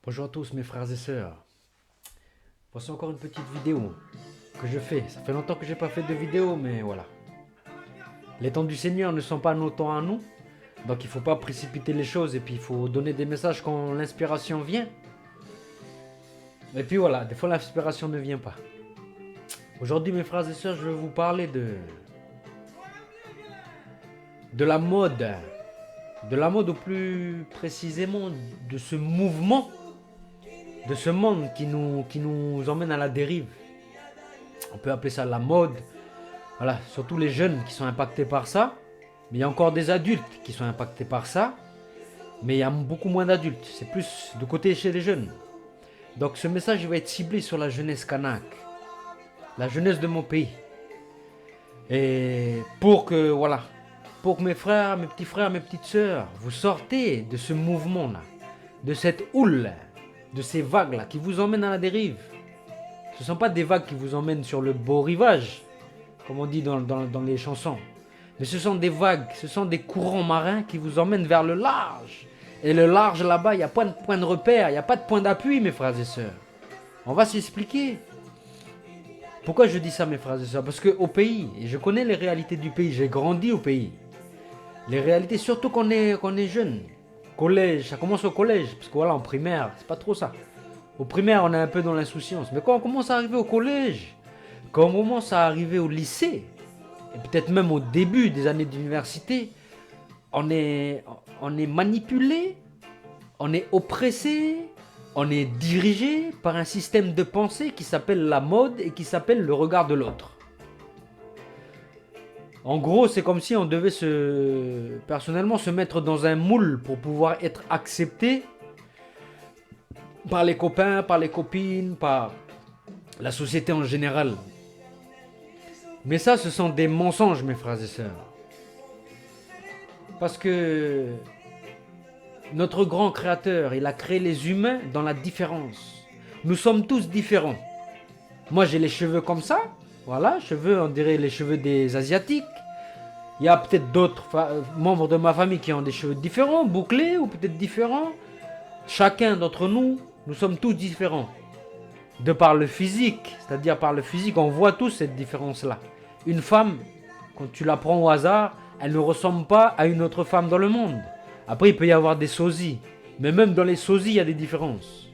Bonjour à tous mes frères et sœurs. Voici encore une petite vidéo que je fais. Ça fait longtemps que j'ai pas fait de vidéo, mais voilà. Les temps du Seigneur ne sont pas nos temps à nous. Donc il faut pas précipiter les choses et puis il faut donner des messages quand l'inspiration vient. Et puis voilà, des fois l'inspiration ne vient pas. Aujourd'hui mes frères et sœurs, je vais vous parler de la mode. De la mode ou plus précisément de ce mouvement, de ce monde qui nous emmène à la dérive. On peut appeler ça la mode. Voilà, surtout les jeunes qui sont impactés par ça. Mais il y a encore des adultes qui sont impactés par ça. Mais il y a beaucoup moins d'adultes. C'est plus de côté chez les jeunes. Donc ce message il va être ciblé sur la jeunesse kanak. La jeunesse de mon pays. Et pour que, voilà, pour que mes frères, mes petits frères, mes petites sœurs, vous sortez de ce mouvement-là. De cette houle, de ces vagues-là qui vous emmènent à la dérive. Ce ne sont pas des vagues qui vous emmènent sur le beau rivage, comme on dit dans les chansons. Mais ce sont des vagues, ce sont des courants marins qui vous emmènent vers le large. Et le large là-bas, il n'y a pas de point de repère, il n'y a pas de point d'appui, mes frères et sœurs. On va s'expliquer. Pourquoi je dis ça, mes frères et sœurs? Parce qu'au pays, et je connais les réalités du pays, j'ai grandi au pays. Les réalités, surtout quand on est jeune. Collège, ça commence au collège, parce que voilà, en primaire, c'est pas trop ça. Au primaire, on est un peu dans l'insouciance. Mais quand on commence à arriver au collège, quand on commence à arriver au lycée, et peut-être même au début des années d'université, on est manipulé, on est oppressé, on est dirigé par un système de pensée qui s'appelle la mode et qui s'appelle le regard de l'autre. En gros, c'est comme si on devait personnellement se mettre dans un moule pour pouvoir être accepté par les copains, par les copines, par la société en général. Mais ça, ce sont des mensonges, mes frères et sœurs. Parce que notre grand créateur, il a créé les humains dans la différence. Nous sommes tous différents. Moi, j'ai les cheveux comme ça. Voilà, cheveux, on dirait les cheveux des Asiatiques. Il y a peut-être d'autres membres de ma famille qui ont des cheveux différents, bouclés ou peut-être différents. Chacun d'entre nous, nous sommes tous différents. De par le physique, c'est-à-dire par le physique, on voit tous cette différence-là. Une femme, quand tu la prends au hasard, elle ne ressemble pas à une autre femme dans le monde. Après, il peut y avoir des sosies. Mais même dans les sosies, il y a des différences.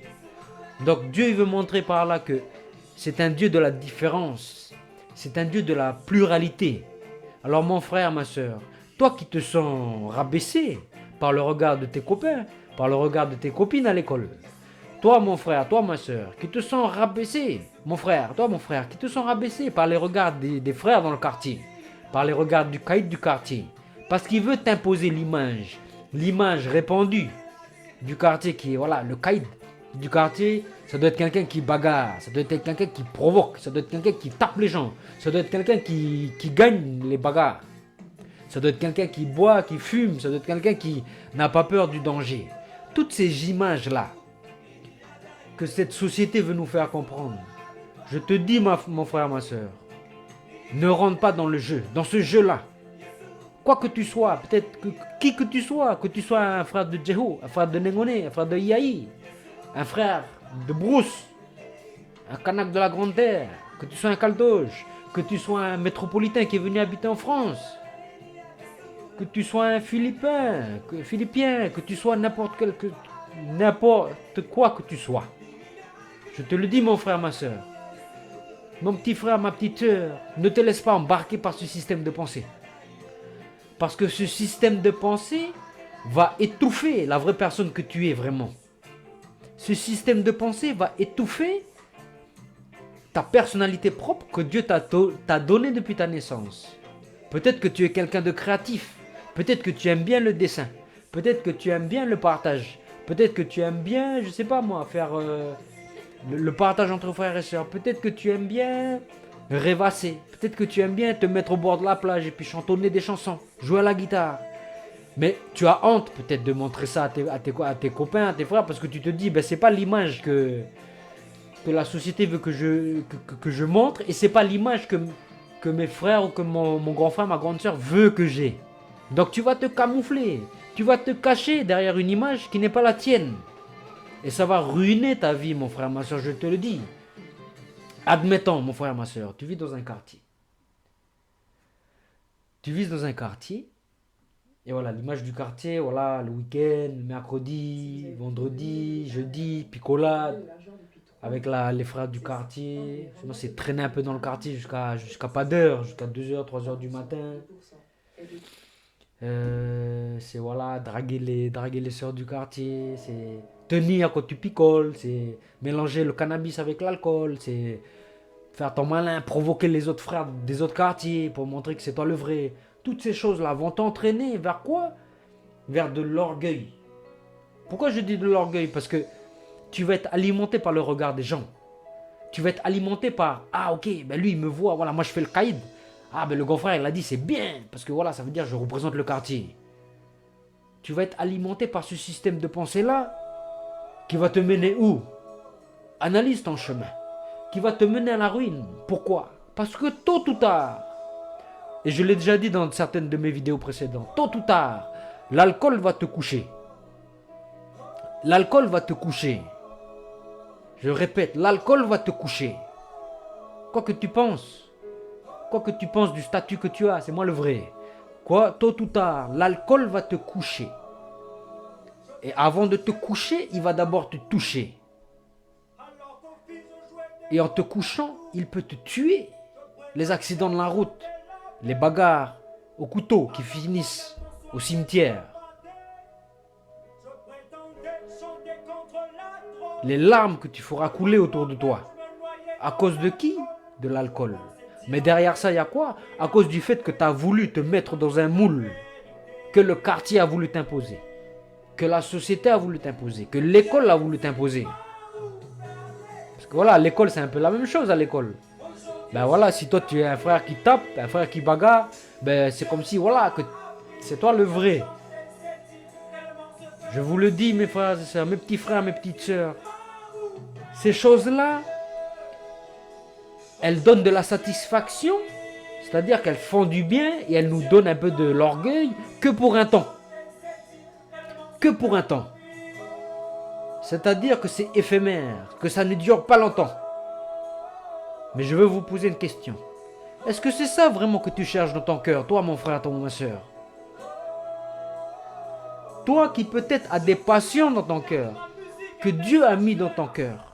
Donc Dieu il veut montrer par là que c'est un Dieu de la différence. C'est un Dieu de la pluralité. Alors mon frère, ma soeur, toi qui te sens rabaissé par le regard de tes copains, par le regard de tes copines à l'école. Toi mon frère, toi ma soeur, qui te sens rabaissé, mon frère, toi mon frère, qui te sens rabaissé par les regards des frères dans le quartier, par les regards du caïd du quartier, parce qu'il veut t'imposer l'image répandue du quartier qui est, voilà, le caïd du quartier, ça doit être quelqu'un qui bagarre, ça doit être quelqu'un qui provoque, ça doit être quelqu'un qui tape les gens, ça doit être quelqu'un qui gagne les bagarres, ça doit être quelqu'un qui boit, qui fume, ça doit être quelqu'un qui n'a pas peur du danger. Toutes ces images-là que cette société veut nous faire comprendre, je te dis mon frère, ma soeur, ne rentre pas dans le jeu, dans ce jeu-là. Quoi que tu sois, peut-être qui que tu sois un frère de Jeho, un frère de Nengone, un frère de Yahi, un frère de Brousse, un Kanak de la Grande Terre, que tu sois un Caldoche, que tu sois un métropolitain qui est venu habiter en France, que tu sois un Philippien, que tu sois n'importe quoi que tu sois. Je te le dis mon frère, ma soeur, mon petit frère, ma petite soeur, ne te laisse pas embarquer par ce système de pensée. Parce que ce système de pensée va étouffer la vraie personne que tu es vraiment. Ce système de pensée va étouffer ta personnalité propre que Dieu t'a donnée depuis ta naissance. Peut-être que tu es quelqu'un de créatif. Peut-être que tu aimes bien le dessin. Peut-être que tu aimes bien le partage. Peut-être que tu aimes bien, je sais pas moi, faire le partage entre frères et sœurs. Peut-être que tu aimes bien rêvasser. Peut-être que tu aimes bien te mettre au bord de la plage et puis chantonner des chansons, jouer à la guitare. Mais tu as honte peut-être de montrer ça à tes copains, à tes frères, parce que tu te dis, ben, c'est pas l'image que la société veut que je montre, et c'est pas l'image que mes frères ou que mon grand frère, ma grande soeur veut que j'ai. Donc tu vas te camoufler, tu vas te cacher derrière une image qui n'est pas la tienne. Et ça va ruiner ta vie, mon frère, ma soeur, je te le dis. Admettons, mon frère, ma soeur, tu vis dans un quartier. Tu vis dans un quartier. Et voilà, l'image du quartier, voilà, le week-end, mercredi, vendredi, jeudi, picolade, avec les frères du quartier. Sinon, c'est traîner un peu dans le quartier jusqu'à pas d'heure, jusqu'à 2h, 3h du matin. C'est voilà, draguer les sœurs du quartier, c'est tenir quand tu picoles, c'est mélanger le cannabis avec l'alcool, c'est faire ton malin, provoquer les autres frères des autres quartiers pour montrer que c'est toi le vrai. Toutes ces choses-là vont t'entraîner vers quoi? Vers de l'orgueil. Pourquoi je dis de l'orgueil? Parce que tu vas être alimenté par le regard des gens. Tu vas être alimenté par, ah ok, ben lui il me voit, voilà, moi je fais le caïd. Ah ben le grand frère il a dit c'est bien, parce que voilà, ça veut dire je représente le quartier. Tu vas être alimenté par ce système de pensée-là qui va te mener où? Analyse ton chemin. Qui va te mener à la ruine. Pourquoi? Parce que tôt ou tard, et je l'ai déjà dit dans certaines de mes vidéos précédentes, tôt ou tard, l'alcool va te coucher. L'alcool va te coucher. Je répète, l'alcool va te coucher. Quoi que tu penses du statut que tu as, c'est moi le vrai. Quoi, tôt ou tard, l'alcool va te coucher. Et avant de te coucher, il va d'abord te toucher. Et en te couchant, il peut te tuer. Les accidents de la route, les bagarres au couteau qui finissent au cimetière. Les larmes que tu feras couler autour de toi. À cause de qui? De l'alcool. Mais derrière ça, il y a quoi? À cause du fait que tu as voulu te mettre dans un moule que le quartier a voulu t'imposer, que la société a voulu t'imposer, que l'école a voulu t'imposer. Parce que voilà, l'école, c'est un peu la même chose à l'école. Ben voilà, si toi tu es un frère qui tape, un frère qui bagarre, ben c'est comme si, voilà, que c'est toi le vrai. Je vous le dis, mes frères et sœurs, mes petits frères, mes petites sœurs, ces choses-là, elles donnent de la satisfaction, c'est-à-dire qu'elles font du bien et elles nous donnent un peu de l'orgueil que pour un temps. Que pour un temps. C'est-à-dire que c'est éphémère, que ça ne dure pas longtemps. Mais je veux vous poser une question. Est-ce que c'est ça vraiment que tu cherches dans ton cœur, toi mon frère, toi ma soeur? Toi qui peut-être as des passions dans ton cœur, que Dieu a mis dans ton cœur,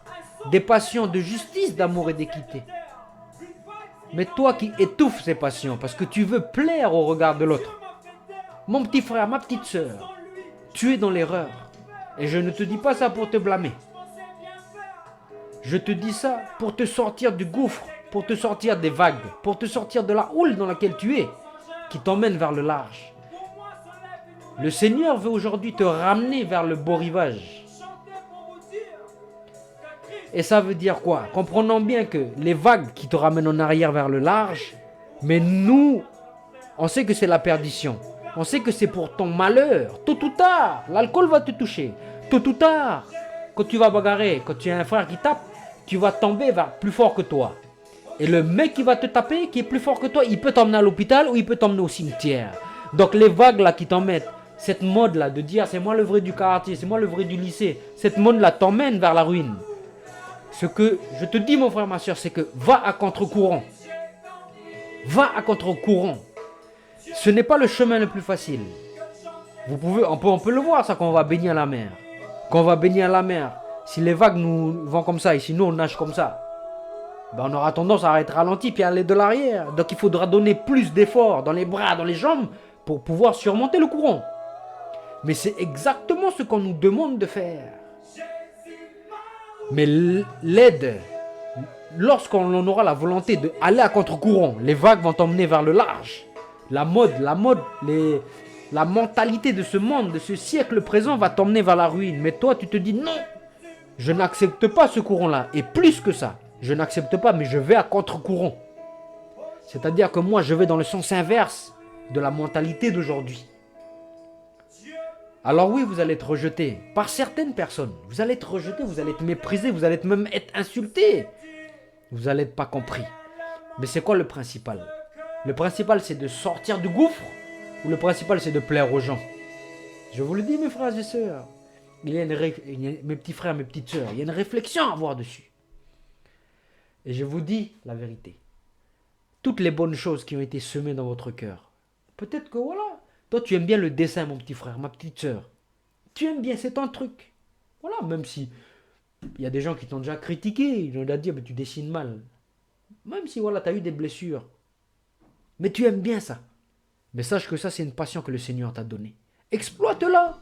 des passions de justice, d'amour et d'équité. Mais toi qui étouffes ces passions parce que tu veux plaire au regard de l'autre. Mon petit frère, ma petite sœur, tu es dans l'erreur. Et je ne te dis pas ça pour te blâmer. Je te dis ça pour te sortir du gouffre, pour te sortir des vagues, pour te sortir de la houle dans laquelle tu es, qui t'emmène vers le large. Le Seigneur veut aujourd'hui te ramener vers le beau rivage. Et ça veut dire quoi? Comprenons bien que les vagues qui te ramènent en arrière vers le large, mais nous, on sait que c'est la perdition. On sait que c'est pour ton malheur. Tôt ou tard, l'alcool va te toucher. Tôt ou tard, quand tu vas bagarrer, quand tu as un frère qui tape, tu vas tomber vers plus fort que toi. Et le mec qui va te taper, qui est plus fort que toi, il peut t'emmener à l'hôpital ou il peut t'emmener au cimetière. Donc les vagues là qui t'en mettent, cette mode là de dire c'est moi le vrai du quartier, c'est moi le vrai du lycée, cette mode là t'emmène vers la ruine. Ce que je te dis mon frère, ma soeur, c'est que va à contre-courant. Va à contre-courant. Ce n'est pas le chemin le plus facile. On peut le voir ça quand on va baigner à la mer. Quand on va baigner à la mer, si les vagues nous vont comme ça et si nous on nage comme ça, ben on aura tendance à être ralenti puis à aller de l'arrière. Donc il faudra donner plus d'efforts dans les bras, dans les jambes pour pouvoir surmonter le courant. Mais c'est exactement ce qu'on nous demande de faire. Mais l'aide, lorsqu'on aura la volonté d'aller à contre-courant, les vagues vont t'emmener vers le large. La mentalité de ce monde, de ce siècle présent va t'emmener vers la ruine. Mais toi, tu te dis non, je n'accepte pas ce courant-là. Et plus que ça, je n'accepte pas, mais je vais à contre-courant. C'est-à-dire que moi, je vais dans le sens inverse de la mentalité d'aujourd'hui. Alors oui, vous allez être rejeté par certaines personnes. Vous allez être rejeté, vous allez être méprisé, vous allez même être insulté. Vous allez être pas compris. Mais c'est quoi le principal? Le principal, c'est de sortir du gouffre ou le principal, c'est de plaire aux gens? Je vous le dis, mes frères et sœurs. mes petits frères, mes petites sœurs, il y a une réflexion à avoir dessus. Et je vous dis la vérité. Toutes les bonnes choses qui ont été semées dans votre cœur. Peut-être que voilà, toi tu aimes bien le dessin, mon petit frère, ma petite sœur. Tu aimes bien, c'est ton truc. Voilà, même si il y a des gens qui t'ont déjà critiqué, ils ont déjà dit, mais tu dessines mal. Même si voilà, tu as eu des blessures. Mais tu aimes bien ça. Mais sache que ça, c'est une passion que le Seigneur t'a donnée. Exploite-la.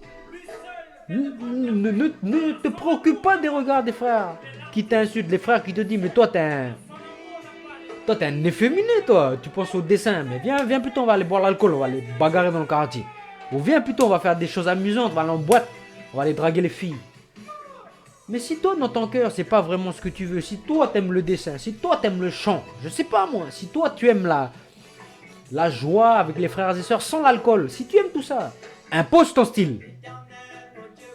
Ne te préoccupe pas des regards des frères qui t'insultent, les frères qui te disent, mais toi, t'es un efféminé, toi. Tu penses au dessin, mais viens plutôt, on va aller boire l'alcool, on va aller bagarrer dans le quartier. Ou viens plutôt, on va faire des choses amusantes, on va aller en boîte, on va aller draguer les filles. Mais si toi, dans ton cœur, c'est pas vraiment ce que tu veux, si toi, t'aimes le dessin, si toi, t'aimes le chant, je sais pas moi, si toi, tu aimes la joie avec les frères et sœurs sans l'alcool, si tu aimes tout ça, impose ton style.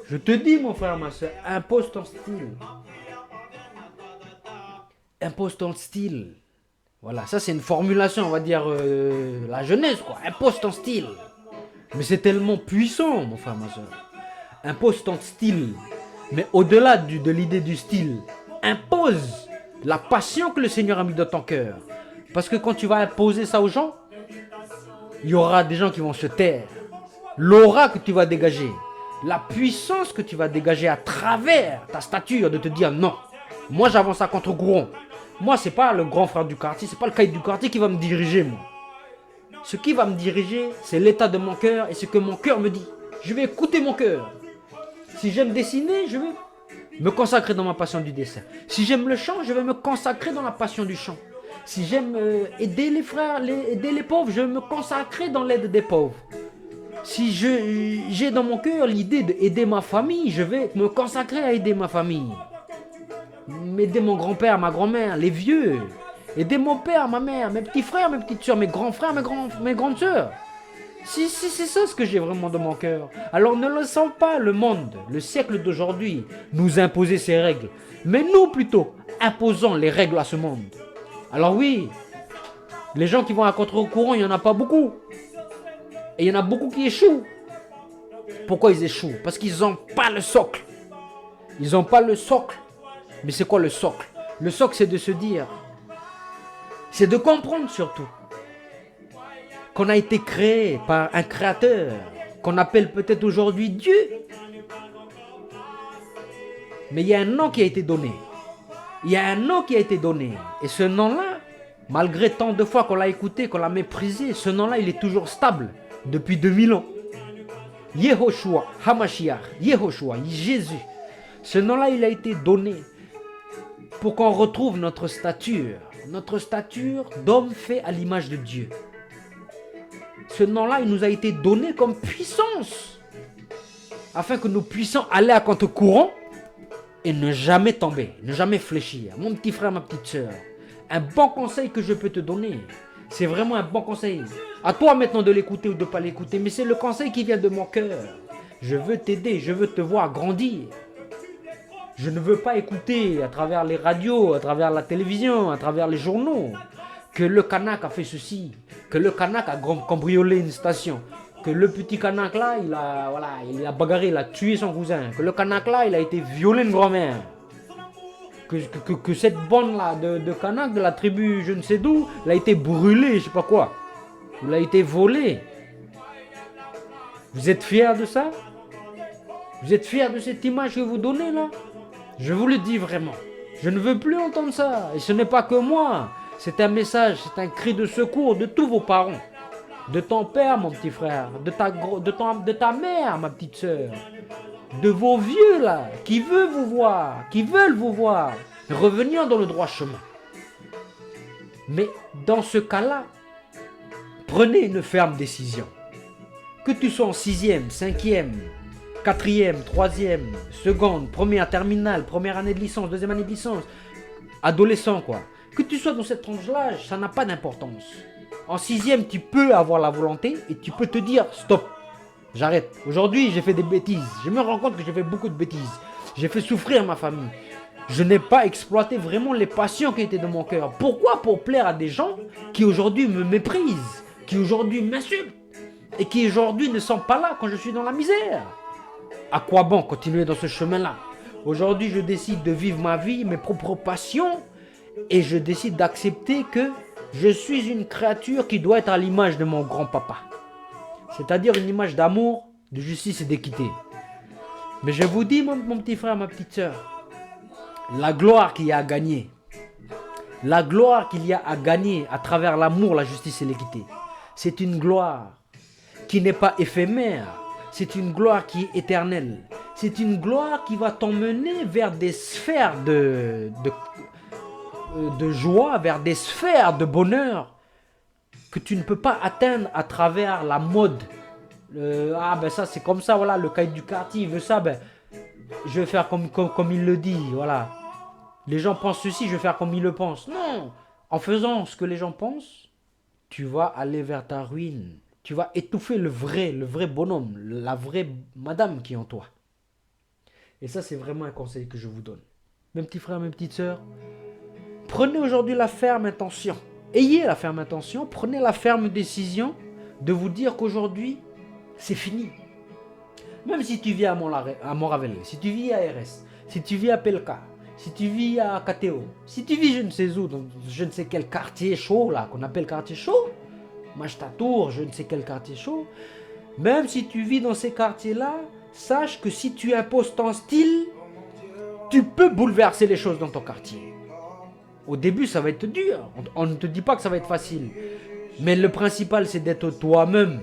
Je te dis, mon frère, ma soeur, impose ton style. Impose ton style. Voilà, ça c'est une formulation, on va dire, la jeunesse, quoi. Impose ton style. Mais c'est tellement puissant, mon frère, ma soeur. Impose ton style. Mais au-delà de l'idée du style, impose la passion que le Seigneur a mis dans ton cœur. Parce que quand tu vas imposer ça aux gens, il y aura des gens qui vont se taire. L'aura que tu vas dégager, la puissance que tu vas dégager à travers ta stature de te dire non, moi j'avance à contre-courant. Moi c'est pas le grand frère du quartier, c'est pas le caïd du quartier qui va me diriger moi. Ce qui va me diriger, c'est l'état de mon cœur et ce que mon cœur me dit. Je vais écouter mon cœur. Si j'aime dessiner, je vais me consacrer dans ma passion du dessin. Si j'aime le chant, je vais me consacrer dans la passion du chant. Si j'aime aider les frères, aider les pauvres, je vais me consacrer dans l'aide des pauvres. Si j'ai dans mon cœur l'idée d'aider ma famille, je vais me consacrer à aider ma famille. Aider mon grand-père, ma grand-mère, les vieux. Aider mon père, ma mère, mes petits frères, mes petites soeurs, mes grands frères, mes grandes soeurs. Si c'est ça ce que j'ai vraiment dans mon cœur. Alors ne laissons pas le monde, le siècle d'aujourd'hui, nous imposer ces règles. Mais nous plutôt, imposons les règles à ce monde. Alors oui, les gens qui vont à contre-courant, il n'y en a pas beaucoup. Et il y en a beaucoup qui échouent. Pourquoi ils échouent? Parce qu'ils n'ont pas le socle. Ils n'ont pas le socle. Mais c'est quoi le socle? Le socle, c'est de se dire, c'est de comprendre surtout qu'on a été créé par un créateur, qu'on appelle peut-être aujourd'hui Dieu. Mais il y a un nom qui a été donné. Il y a un nom qui a été donné. Et ce nom-là, malgré tant de fois qu'on l'a écouté, qu'on l'a méprisé, ce nom-là, il est toujours stable depuis 2000 ans. Yehoshua, Hamashiach, Yehoshua, Jésus. Ce nom-là, il a été donné pour qu'on retrouve notre stature d'homme fait à l'image de Dieu. Ce nom-là, il nous a été donné comme puissance, afin que nous puissions aller à contre-courant et ne jamais tomber, ne jamais fléchir. Mon petit frère, ma petite sœur, un bon conseil que je peux te donner, c'est vraiment un bon conseil. À toi maintenant de l'écouter ou de ne pas l'écouter, mais c'est le conseil qui vient de mon cœur. Je veux t'aider, je veux te voir grandir. Je ne veux pas écouter à travers les radios, à travers la télévision, à travers les journaux, que le Kanak a fait ceci, que le Kanak a cambriolé une station, que le petit Kanak là, il a bagarré, il a tué son cousin, que le Kanak là, il a été violé une grand-mère, que cette bande là de Kanak de la tribu je ne sais d'où, elle a été brûlée, je sais pas quoi, elle a été volée. Vous êtes fiers de ça? Vous êtes fiers de cette image que vous donnez là? Je vous le dis vraiment, je ne veux plus entendre ça, et ce n'est pas que moi. C'est un message, c'est un cri de secours de tous vos parents. De ton père, mon petit frère, de ta mère, ma petite sœur. De vos vieux là, qui veulent vous voir, revenir dans le droit chemin. Mais dans ce cas-là, prenez une ferme décision. Que tu sois en 6e, 5e, 4e, 3e, seconde, première terminale, première année de licence, deuxième année de licence, adolescent quoi. Que tu sois dans cette tranche d'âge, ça n'a pas d'importance. En 6e, tu peux avoir la volonté et tu peux te dire stop, j'arrête. Aujourd'hui, j'ai fait des bêtises. Je me rends compte que j'ai fait beaucoup de bêtises. J'ai fait souffrir ma famille. Je n'ai pas exploité vraiment les passions qui étaient dans mon cœur. Pourquoi? Pour plaire à des gens qui aujourd'hui me méprisent, qui aujourd'hui m'insultent et qui aujourd'hui ne sont pas là quand je suis dans la misère. À quoi bon continuer dans ce chemin-là? Aujourd'hui, je décide de vivre ma vie, mes propres passions, et je décide d'accepter que je suis une créature qui doit être à l'image de mon grand-papa. C'est-à-dire une image d'amour, de justice et d'équité. Mais je vous dis, mon petit frère, ma petite soeur, la gloire qu'il y a à gagner, la gloire qu'il y a à gagner à travers l'amour, la justice et l'équité, c'est une gloire qui n'est pas éphémère, c'est une gloire qui est éternelle. C'est une gloire qui va t'emmener vers des sphères de joie, vers des sphères de bonheur que tu ne peux pas atteindre à travers la mode. Ça c'est comme ça, voilà, le caïd du quartier il veut ça, je vais faire comme il le dit, voilà. Les gens pensent ceci, je vais faire comme ils le pensent. Non, en faisant ce que les gens pensent, tu vas aller vers ta ruine. Tu vas étouffer le vrai bonhomme, la vraie madame qui est en toi. Et ça, c'est vraiment un conseil que je vous donne. Mes petits frères, mes petites sœurs, prenez aujourd'hui la ferme intention. Ayez la ferme intention, prenez la ferme décision de vous dire qu'aujourd'hui, c'est fini. Même si tu vis à Montravel, si tu vis à RS, si tu vis à Pelka, si tu vis à KTO, si tu vis je ne sais où, dans je ne sais quel quartier chaud, là, qu'on appelle quartier chaud, Machta-Tour, je ne sais quel quartier chaud, même si tu vis dans ces quartiers-là, sache que si tu imposes ton style, tu peux bouleverser les choses dans ton quartier. Au début, ça va être dur. On ne te dit pas que ça va être facile. Mais le principal, c'est d'être toi-même.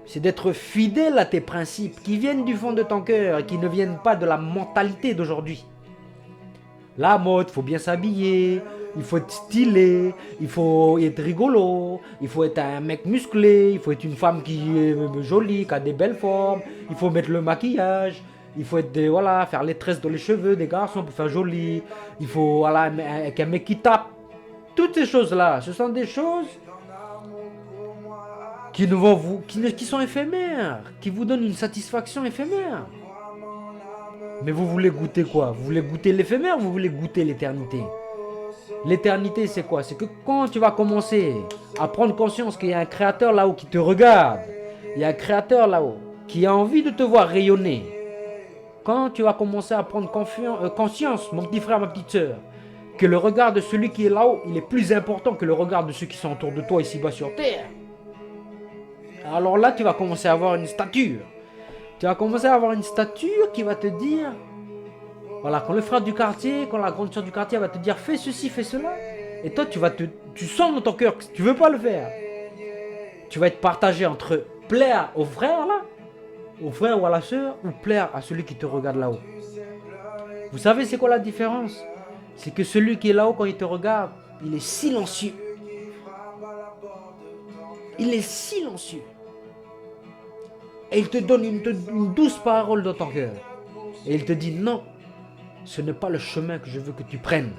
C'est d'être fidèle à tes principes qui viennent du fond de ton cœur et qui ne viennent pas de la mentalité d'aujourd'hui. La mode, il faut bien s'habiller, il faut être stylé, il faut être rigolo, il faut être un mec musclé, il faut être une femme qui est jolie, qui a des belles formes, il faut mettre le maquillage, il faut être faire les tresses dans les cheveux des garçons pour faire joli, il faut un mec qui tape. Toutes ces choses-là, ce sont des choses qui sont éphémères, qui vous donnent une satisfaction éphémère. Mais vous voulez goûter quoi? Vous voulez goûter l'éphémère ou vous voulez goûter l'éternité? L'éternité, c'est quoi? C'est que quand tu vas commencer à prendre conscience qu'il y a un créateur là-haut qui te regarde, il y a un créateur là-haut qui a envie de te voir rayonner, quand tu vas commencer à prendre conscience, mon petit frère, ma petite soeur, que le regard de celui qui est là-haut, il est plus important que le regard de ceux qui sont autour de toi ici-bas sur terre. Alors là, tu vas commencer à avoir une stature. Tu vas commencer à avoir une stature qui va te dire, voilà, quand le frère du quartier, quand la grande sœur du quartier va te dire fais ceci, fais cela, et toi tu sens dans ton cœur que tu veux pas le faire. Tu vas être partagé entre plaire au frère là, au frère ou à la sœur, ou plaire à celui qui te regarde là-haut. Vous savez c'est quoi la différence? C'est que celui qui est là-haut quand il te regarde, il est silencieux. Il est silencieux. Et il te donne une douce parole dans ton cœur. Et il te dit non, ce n'est pas le chemin que je veux que tu prennes.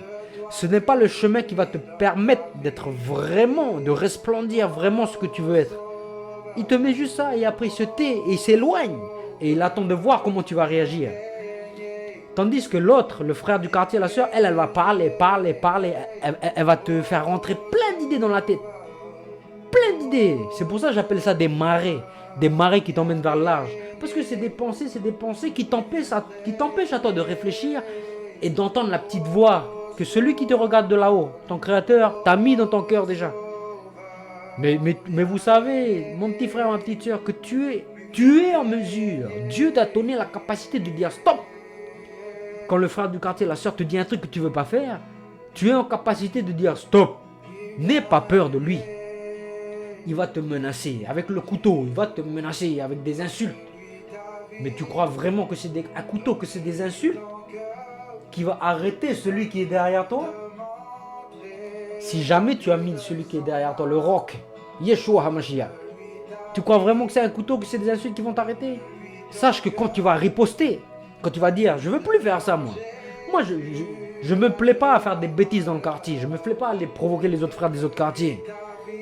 Ce n'est pas le chemin qui va te permettre d'être vraiment, de resplendir vraiment ce que tu veux être. Il te met juste ça et après il se tait et il s'éloigne. Et il attend de voir comment tu vas réagir. Tandis que l'autre, le frère du quartier, la soeur, elle va parler. Elle va te faire rentrer plein d'idées dans la tête. Plein d'idées. C'est pour ça que j'appelle ça des marées. Des marées qui t'emmènent vers le large. Parce que c'est des pensées qui t'empêchent à toi de réfléchir et d'entendre la petite voix que celui qui te regarde de là-haut, ton créateur, t'a mis dans ton cœur déjà. Mais vous savez, mon petit frère, ma petite soeur, que tu es en mesure. Dieu t'a donné la capacité de dire stop. Quand le frère du quartier, la soeur te dit un truc que tu ne veux pas faire, tu es en capacité de dire stop. N'aie pas peur de lui. Il va te menacer avec le couteau, il va te menacer avec des insultes. Mais tu crois vraiment que c'est un couteau, que c'est des insultes qui va arrêter celui qui est derrière toi? Si jamais tu as mis celui qui est derrière toi, le roc, Yeshua HaMashiach, tu crois vraiment que c'est un couteau, que c'est des insultes qui vont t'arrêter? Sache que quand tu vas riposter, quand tu vas dire je veux plus faire ça moi je me plais pas à faire des bêtises dans le quartier, je me plais pas à aller provoquer les autres frères des autres quartiers.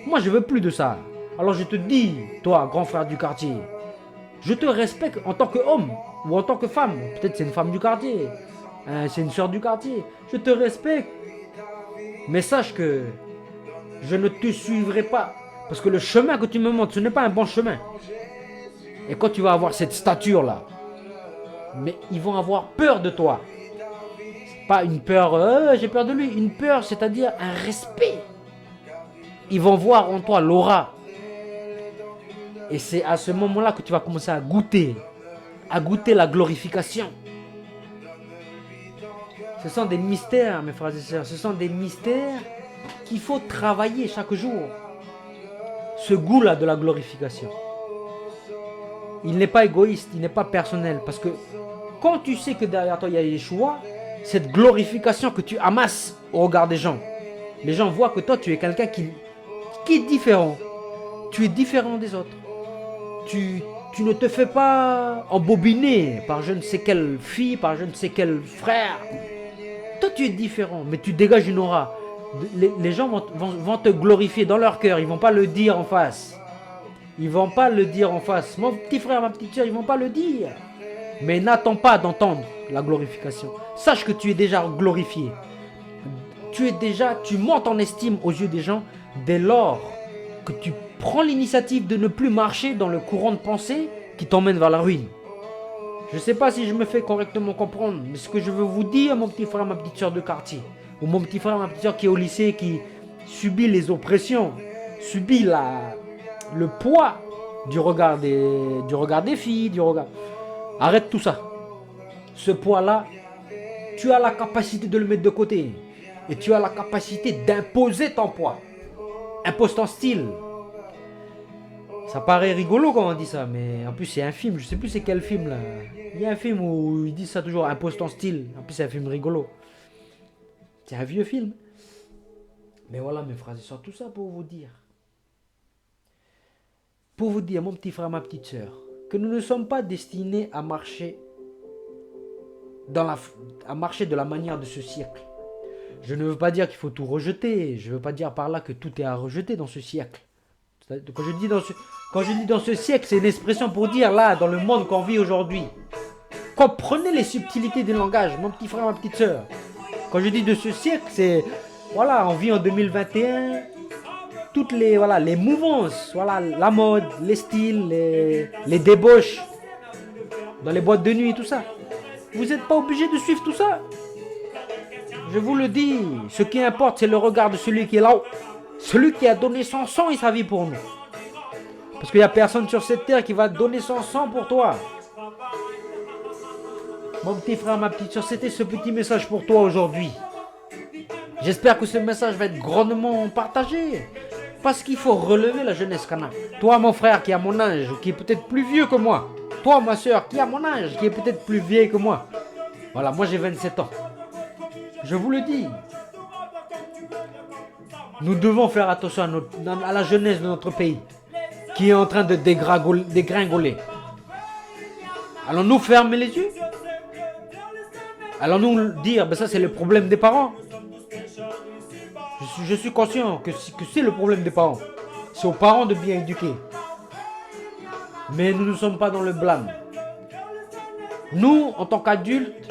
Moi je veux plus de ça. Alors je te dis, toi grand frère du quartier, je te respecte en tant qu'homme ou en tant que femme. Peut-être c'est une femme du quartier, c'est une soeur du quartier. Je te respecte. Mais sache que je ne te suivrai pas. Parce que le chemin que tu me montres, ce n'est pas un bon chemin. Et quand tu vas avoir cette stature-là, Mais ils vont avoir peur de toi. Pas une peur, j'ai peur de lui. Une peur, c'est-à-dire un respect. Ils vont voir en toi l'aura. Et c'est à ce moment-là que tu vas commencer à goûter la glorification. Ce sont des mystères, mes frères et sœurs. Ce sont des mystères qu'il faut travailler chaque jour. Ce goût-là de la glorification. Il n'est pas égoïste, il n'est pas personnel. Parce que quand tu sais que derrière toi il y a Yeshua, cette glorification que tu amasses au regard des gens, les gens voient que toi tu es quelqu'un qui est différent. Tu es différent des autres. Tu ne te fais pas embobiner par je ne sais quelle fille, par je ne sais quel frère. Toi tu es différent, mais tu dégages une aura. Les gens vont te glorifier dans leur cœur, ils ne vont pas le dire en face. Ils ne vont pas le dire en face. Mon petit frère, ma petite soeur, ils ne vont pas le dire. Mais n'attends pas d'entendre la glorification. Sache que tu es déjà glorifié. Tu montes en estime aux yeux des gens dès lors que tu prends l'initiative de ne plus marcher dans le courant de pensée qui t'emmène vers la ruine. Je ne sais pas si je me fais correctement comprendre, mais ce que je veux vous dire, mon petit frère, ma petite soeur de quartier, ou mon petit frère, ma petite soeur qui est au lycée, qui subit les oppressions, subit le poids du regard des filles, Arrête tout ça. Ce poids-là, tu as la capacité de le mettre de côté. Et tu as la capacité d'imposer ton poids. Impose ton style. Ça paraît rigolo quand on dit ça, mais en plus c'est un film, je sais plus c'est quel film là. Il y a un film où ils disent ça toujours, impose ton style. En plus c'est un film rigolo. C'est un vieux film. Mais voilà mes frères et sœurs, tout ça pour vous dire. Pour vous dire, mon petit frère, ma petite sœur, que nous ne sommes pas destinés à marcher de la manière de ce siècle. Je ne veux pas dire qu'il faut tout rejeter. Je ne veux pas dire par là que tout est à rejeter dans ce siècle. Quand je dis dans ce siècle, c'est une expression pour dire là, dans le monde qu'on vit aujourd'hui. Comprenez les subtilités du langage, mon petit frère, ma petite sœur. Quand je dis de ce siècle, c'est... Voilà, on vit en 2021. Toutes les mouvances, la mode, les styles, les débauches dans les boîtes de nuit et tout ça. Vous n'êtes pas obligé de suivre tout ça. Je vous le dis, ce qui importe, c'est le regard de celui qui est là-haut. Celui qui a donné son sang et sa vie pour nous. Parce qu'il n'y a personne sur cette terre qui va donner son sang pour toi. Mon petit frère, ma petite soeur, c'était ce petit message pour toi aujourd'hui. J'espère que ce message va être grandement partagé. Parce qu'il faut relever la jeunesse Cana. Toi, mon frère, qui a mon âge, ou qui est peut-être plus vieux que moi. Toi, ma soeur, qui a mon âge, qui est peut-être plus vieille que moi. Voilà, moi j'ai 27 ans. Je vous le dis. Nous devons faire attention à la jeunesse de notre pays, qui est en train de dégringoler. Allons-nous fermer les yeux? Allons-nous dire, ça c'est le problème des parents? Je suis conscient que c'est le problème des parents. C'est aux parents de bien éduquer. Mais nous ne sommes pas dans le blâme. Nous, en tant qu'adultes,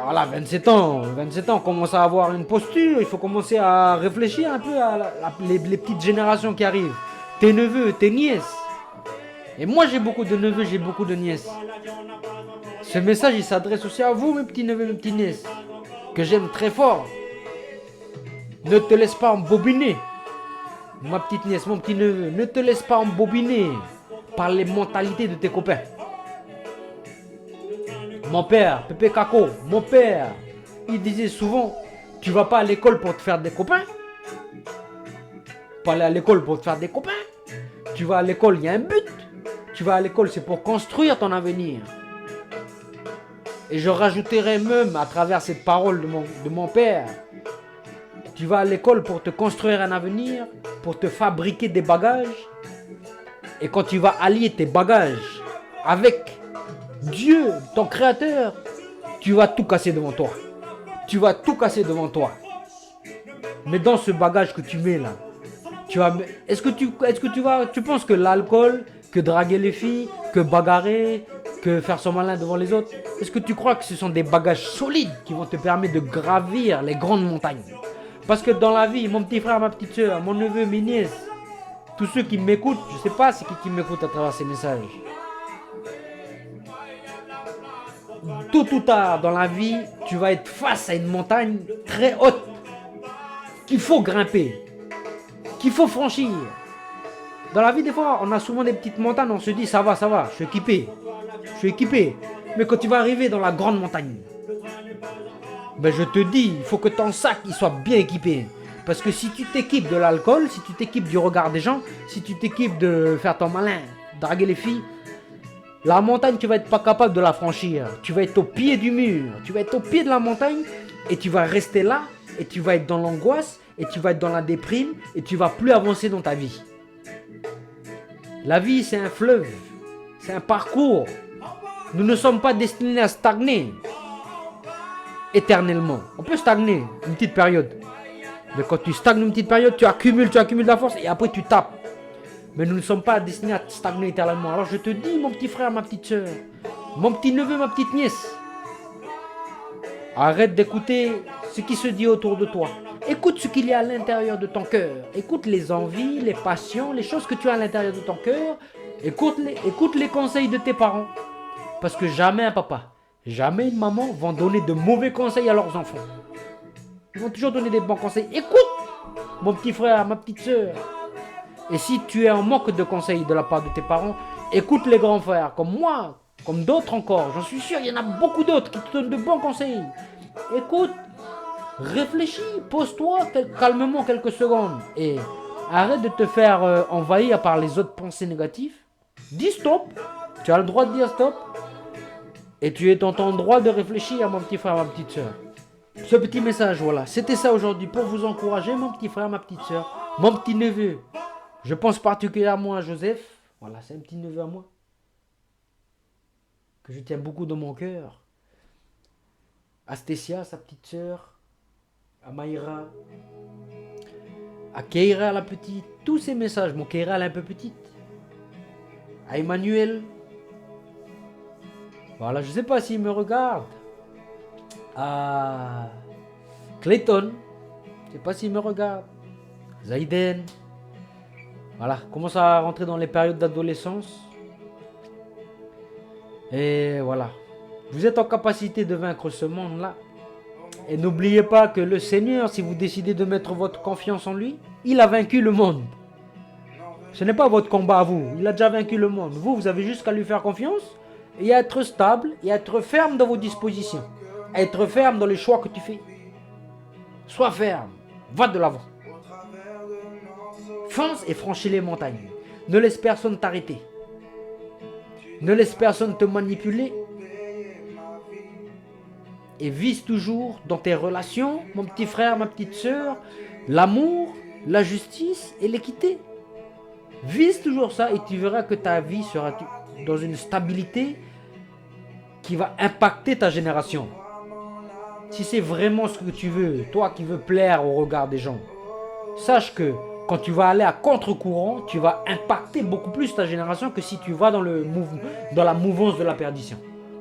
27 ans, on commence à avoir une posture. Il faut commencer à réfléchir un peu à les petites générations qui arrivent. Tes neveux, tes nièces. Et moi, j'ai beaucoup de neveux, j'ai beaucoup de nièces. Ce message, il s'adresse aussi à vous, mes petits neveux, mes petites nièces, que j'aime très fort. Ne te laisse pas embobiner. Ma petite nièce, mon petit neveu, ne te laisse pas embobiner par les mentalités de tes copains. Mon père, Pépé Kako, mon père, il disait souvent, tu vas pas à l'école pour te faire des copains. Pas aller à l'école pour te faire des copains. Tu vas à l'école, il y a un but. Tu vas à l'école, c'est pour construire ton avenir. Et je rajouterai même à travers cette parole de mon père, tu vas à l'école pour te construire un avenir, pour te fabriquer des bagages. Et quand tu vas allier tes bagages avec Dieu, ton créateur, tu vas tout casser devant toi. Tu vas tout casser devant toi. Mais dans ce bagage que tu mets là, est-ce que tu penses que l'alcool, que draguer les filles, que bagarrer, que faire son malin devant les autres, est-ce que tu crois que ce sont des bagages solides qui vont te permettre de gravir les grandes montagnes? Parce que dans la vie, mon petit frère, ma petite soeur, mon neveu, mes nièces, tous ceux qui m'écoutent, je ne sais pas c'est qui m'écoute à travers ces messages. tôt ou tard dans la vie, tu vas être face à une montagne très haute qu'il faut grimper, qu'il faut franchir. Dans la vie, des fois, on a souvent des petites montagnes, on se dit ça va, je suis équipé. Je suis équipé. Mais quand tu vas arriver dans la grande montagne, ben je te dis, il faut que ton sac il soit bien équipé. Parce que si tu t'équipes de l'alcool, si tu t'équipes du regard des gens, si tu t'équipes de faire ton malin, draguer les filles, la montagne, tu vas être pas capable de la franchir. Tu vas être au pied du mur. Tu vas être au pied de la montagne et tu vas rester là et tu vas être dans l'angoisse et tu vas être dans la déprime et tu vas plus avancer dans ta vie. La vie, c'est un fleuve. C'est un parcours. Nous ne sommes pas destinés à stagner éternellement. On peut stagner une petite période. Mais quand tu stagnes une petite période, tu accumules de la force et après tu tapes. Mais nous ne sommes pas destinés à stagner éternellement. Alors je te dis, mon petit frère, ma petite soeur, mon petit neveu, ma petite nièce, arrête d'écouter ce qui se dit autour de toi. Écoute ce qu'il y a à l'intérieur de ton cœur. Écoute les envies, les passions, les choses que tu as à l'intérieur de ton cœur. Écoute les conseils de tes parents. Parce que jamais un papa, jamais une maman vont donner de mauvais conseils à leurs enfants. Ils vont toujours donner des bons conseils. Écoute, mon petit frère, ma petite soeur. Et si tu es en manque de conseils de la part de tes parents, écoute les grands frères, comme moi, comme d'autres encore. J'en suis sûr, il y en a beaucoup d'autres qui te donnent de bons conseils. Écoute, réfléchis, pose-toi calmement quelques secondes et arrête de te faire envahir par les autres pensées négatives. Dis stop, tu as le droit de dire stop. Et tu es dans ton droit de réfléchir, mon petit frère, ma petite soeur. Ce petit message, voilà, c'était ça aujourd'hui pour vous encourager, mon petit frère, ma petite soeur, mon petit neveu. Je pense particulièrement à Joseph. Voilà, c'est un petit neveu à moi. Que je tiens beaucoup dans mon cœur. À Stécia, sa petite sœur. À Maïra. À Keira, la petite. Tous ces messages. Mon Keira, elle est un peu petite. À Emmanuel. Voilà, je ne sais pas s'il me regarde. À Clayton. Je ne sais pas s'il me regarde. Zaiden. Voilà, commence à rentrer dans les périodes d'adolescence. Et voilà. Vous êtes en capacité de vaincre ce monde-là. Et n'oubliez pas que le Seigneur, si vous décidez de mettre votre confiance en lui, il a vaincu le monde. Ce n'est pas votre combat à vous. Il a déjà vaincu le monde. Vous avez juste qu'à lui faire confiance et à être stable et à être ferme dans vos dispositions. À être ferme dans les choix que tu fais. Sois ferme. Va de l'avant. Fonce et franchis les montagnes. Ne laisse personne t'arrêter. Ne laisse personne te manipuler. Et vise toujours dans tes relations, mon petit frère, ma petite soeur, l'amour, la justice et l'équité. Vise toujours ça et tu verras que ta vie sera dans une stabilité qui va impacter ta génération. Si c'est vraiment ce que tu veux, toi qui veux plaire au regard des gens, sache que quand tu vas aller à contre-courant, tu vas impacter beaucoup plus ta génération que si tu vas dans la mouvance de la perdition.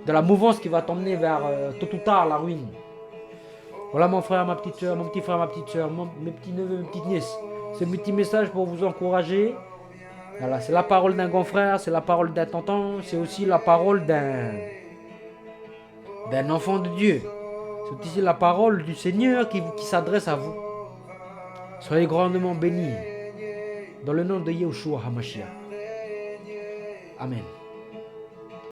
De la mouvance qui va t'emmener vers tôt ou tard la ruine. Voilà mon frère, ma petite soeur, mon petit frère, ma petite soeur, mes petits neveux, mes petites nièces. Ce petit message pour vous encourager. Voilà, c'est la parole d'un grand frère, c'est la parole d'un tonton, c'est aussi la parole d'un enfant de Dieu. C'est aussi la parole du Seigneur qui s'adresse à vous. Soyez grandement bénis. Dans le nom de Yeshua HaMashiach. Amen.